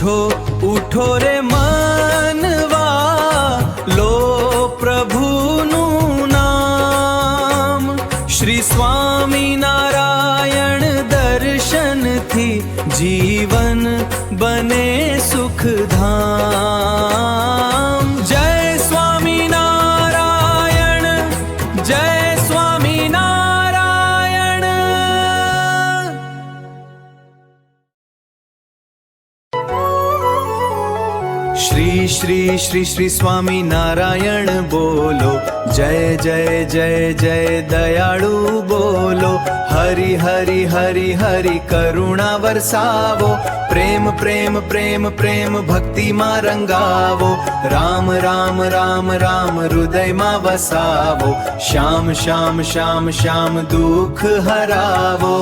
ઉઠો ઉઠો રે મનવા, લો પ્રભુનું નામ. શ્રી સ્વામિનારાયણ દર્શનથી જીવન બને સુખધામ. જય સ્વામિનારાયણ, જય સ્વામિનારાયણ. શ્રી શ્રી શ્રી શ્રી સ્વામિનારાયણ બોલો, જય જય જય જય દયાળુ બોલો. હરિ હરિ હરિ હરિ કરુણા વરસાવો, પ્રેમ પ્રેમ પ્રેમ પ્રેમ ભક્તિમાં રંગાવો. રામ રામ રામ રામ હૃદયમાં વસાવો, શ્યામ શ્યામ શ્યામ શ્યામ દુઃખ હરાવો.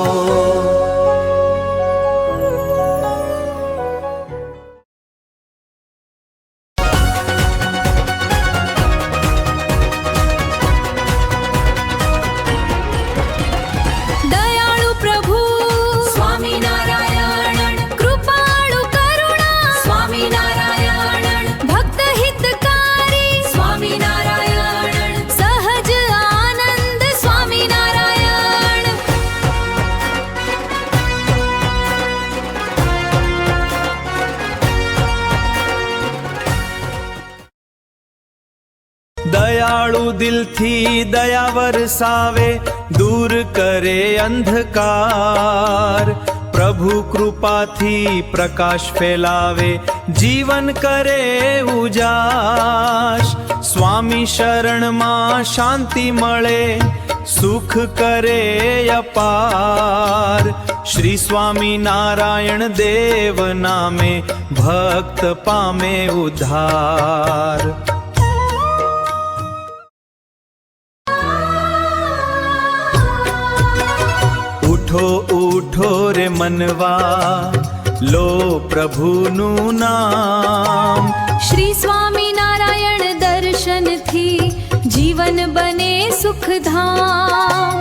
દયાળુ દિલથી દયા વરસાવે, દૂર કરે અંધકાર. પ્રભુ કૃપાથી પ્રકાશ ફેલાવે, જીવન કરે ઉજાસ. સ્વામી શરણમાં શાંતિ મળે, સુખ કરે અપાર. શ્રી સ્વામિનારાયણ દેવ નામે ભક્ત પામે ઉદ્ધાર. ઉઠો ઉઠો રે મનવા, લો પ્રભુનું નામ. શ્રી સ્વામિનારાયણ દર્શનથી જીવન બને સુખધામ.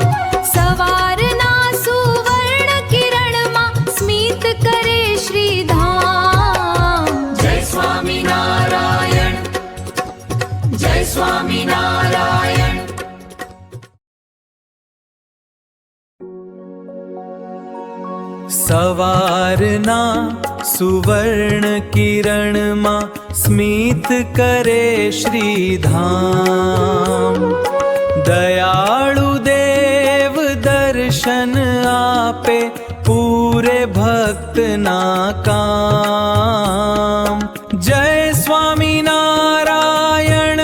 સવારના સુવર્ણ કિરણમાં સ્મિત કરે શ્રીધામ. જય સ્વામિનારાયણ, જય સ્વામિનારાયણ. સવારના સુવર્ણ કિરણમાં સ્મિત કરે શ્રીધામ. દયાળુ દેવ દર્શન આપે, પૂરે ભક્તના કામ. જય સ્વામિનારાયણ,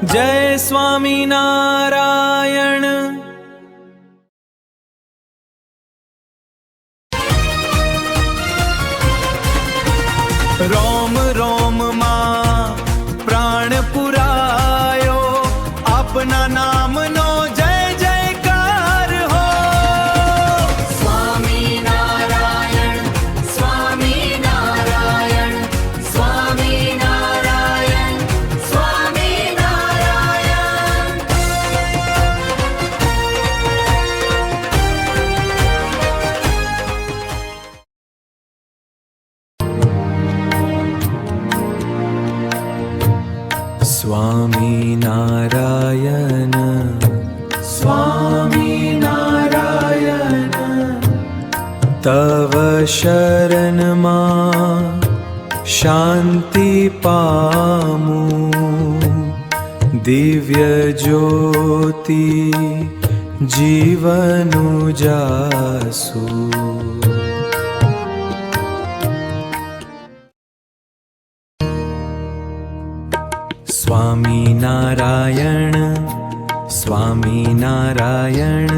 જય સ્વામિનારાયણ. રોમ રોમ માં પ્રાણ પુરાયો, આપના નામનો જય જયકાર હો. સ્વામિનારાયણ, સ્વામિનારાયણ, સ્વામિનારાયણ, સ્વામિનારાયણ. સ્વામિનારાયણ, સ્વામિનારાયણ. તવ શરણમાં શાંતિ પામું, દિવ્ય જ્યોતિ જીવનું જાસુ. સ્વામિનારાયણ, સ્વામિનારાયણ.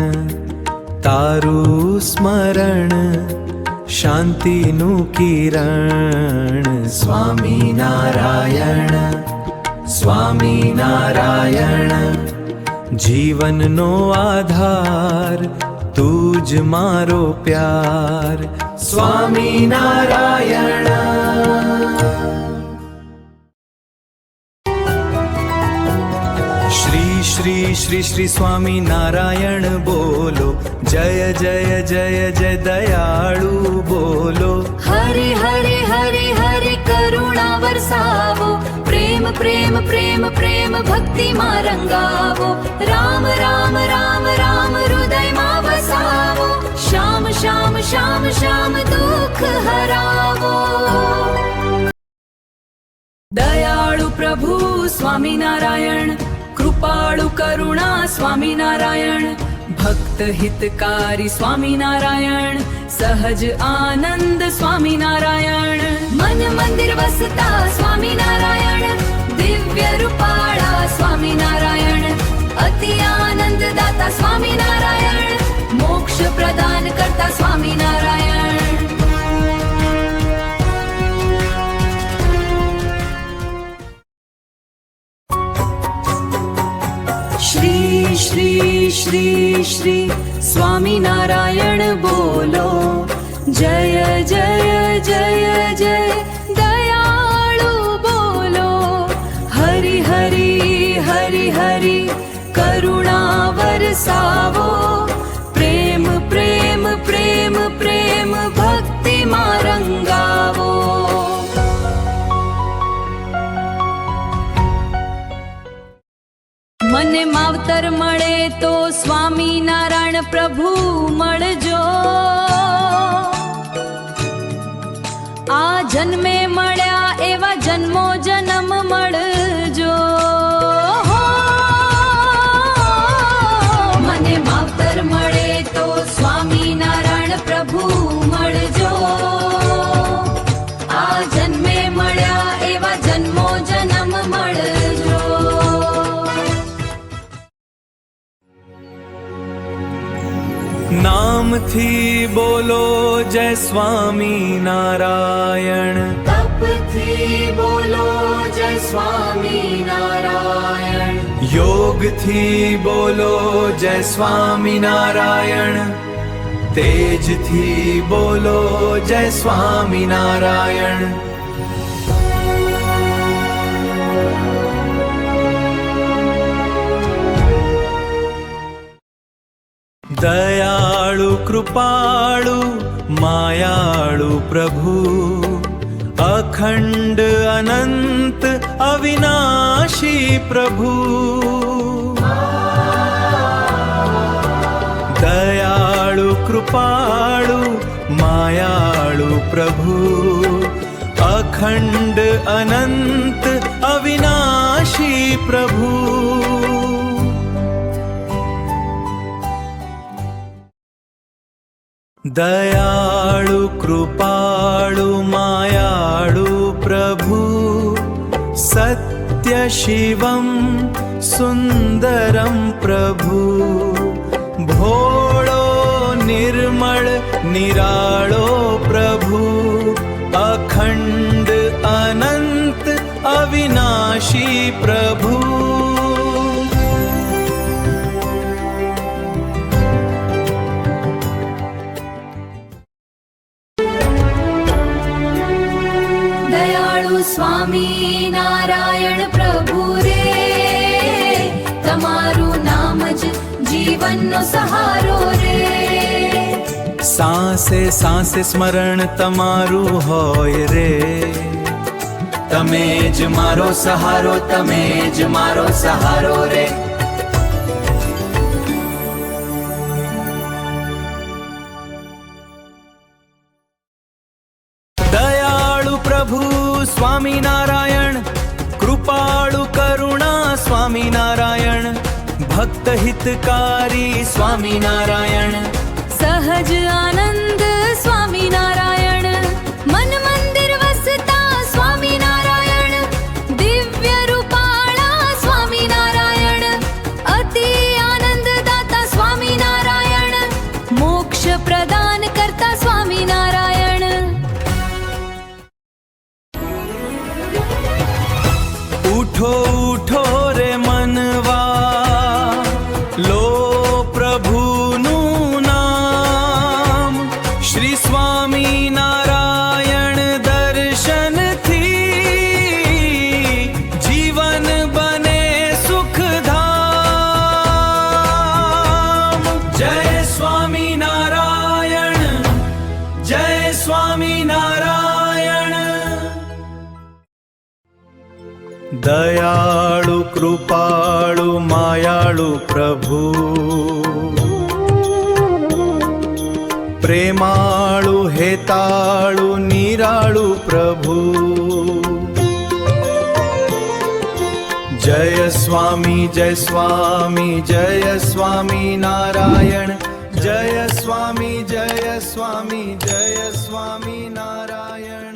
તારું સ્મરણ શાંતિનું કિરણ. સ્વામિનારાયણ, સ્વામિનારાયણ. જીવનનો આધાર તું જ મારો પ્યાર. સ્વામિનારાયણ. શ્રી શ્રી શ્રી સ્વામી નારાયણ બોલો, જય જય જય જય દયાળુ બોલો. હરે હરે હરે હરે કરુણા વરસાવો, પ્રેમ પ્રેમ પ્રેમ પ્રેમ ભક્તિમાં રંગાવો. રામ રામ રામ રામ હૃદયમાં વસાવો, શ્યામ શ્યામ શ્યામ શ્યામ દુઃખ હરાવો. દયાળુ પ્રભુ સ્વામિનારાયણ, કૃપાળુ કરુણા સ્વામિનારાયણ, ભક્ત હિતકારી સ્વામિનારાયણ, સહજ આનંદ સ્વામિનારાયણ. મન મંદિર વસતા સ્વામિનારાયણ, દિવ્ય રૂપાળા સ્વામિનારાયણ, અતિ આનંદ દાતા સ્વામિનારાયણ, મોક્ષ પ્રદાન કરતા સ્વામિનારાયણ. શ્રી શ્રી શ્રી શ્રી સ્વામિનારાયણ બોલો, જય જય જય જય દયાળુ બોલો. હરિ હરિ હરિ હરિ કરુણા વરસાવો, પ્રેમ પ્રેમ પ્રેમ પ્રેમ ભક્તિમાં રંગાવો. મને માવતર મળે તો સ્વામિનારાયણ પ્રભુ મળજો, આ જન્મે મળ્યા એવા જન્મો જન્મ મળજો. મને માવતર મળે તો સ્વામિનારાયણ પ્રભુ મળજો, આ જન્મે મળ્યા એવા જન્મો જન્મ મળજો. નામથી બોલો જય સ્વામિનારાયણ, તપથી બોલો જય સ્વામિનારાયણ, યોગથી બોલો જય સ્વામિનારાયણ, તેજથી બોલો જય સ્વામિનારાયણ. દયાળુ કૃપાળુ માયાળુ પ્રભુ, અખંડ અનંત અવિનાશી પ્રભુ. દયાળુ કૃપાળુ માયાળુ પ્રભુ, અખંડ અનંત અવિનાશી પ્રભુ. દયાળુ કૃપાળુ માયાળુ પ્રભુ, સત્ય શિવમ સુંદરમ પ્રભુ. ભોળો નિર્મળ નિરાળો પ્રભુ, અખંડ અનંત અવિનાશી પ્રભુ. દયાળુ સ્વામિનારાયણ પ્રભુ રે, તમારું નામ જ જીવનનો સહારો રે. સાંસે સાંસે સ્મરણ તમારું હોય રે, તમે જ મારો સહારો, તમે જ મારો સહારો રે. દયાળુ પ્રભુ સ્વામિનારાયણ, કૃપાળુ કરુણા સ્વામિનારાયણ, ભક્ત હિતકારી સ્વામિનારાયણ, સહજ આનંદ સ્વામિનારાયણ, મન મંદિર વસતા સ્વામિનારાયણ, દિવ્ય રૂપાળા સ્વામિનારાયણ, અતિ આનંદ દાતા સ્વામિનારાયણ, મોક્ષ પ્રદાન કરતા સ્વામિનારાયણ. ઉઠો ઉઠો રે મનવા, લો પ્રભુનું નામ, શ્રી સ્વામી દયાળુ કૃપાળુ માયાળુ પ્રભુ પ્રેમાળુ હેતાળુ નિરાળુ પ્રભુ જય સ્વામી જય સ્વામી જય સ્વામી નારાયણ જય સ્વામી જય સ્વામી જય સ્વામી નારાયણ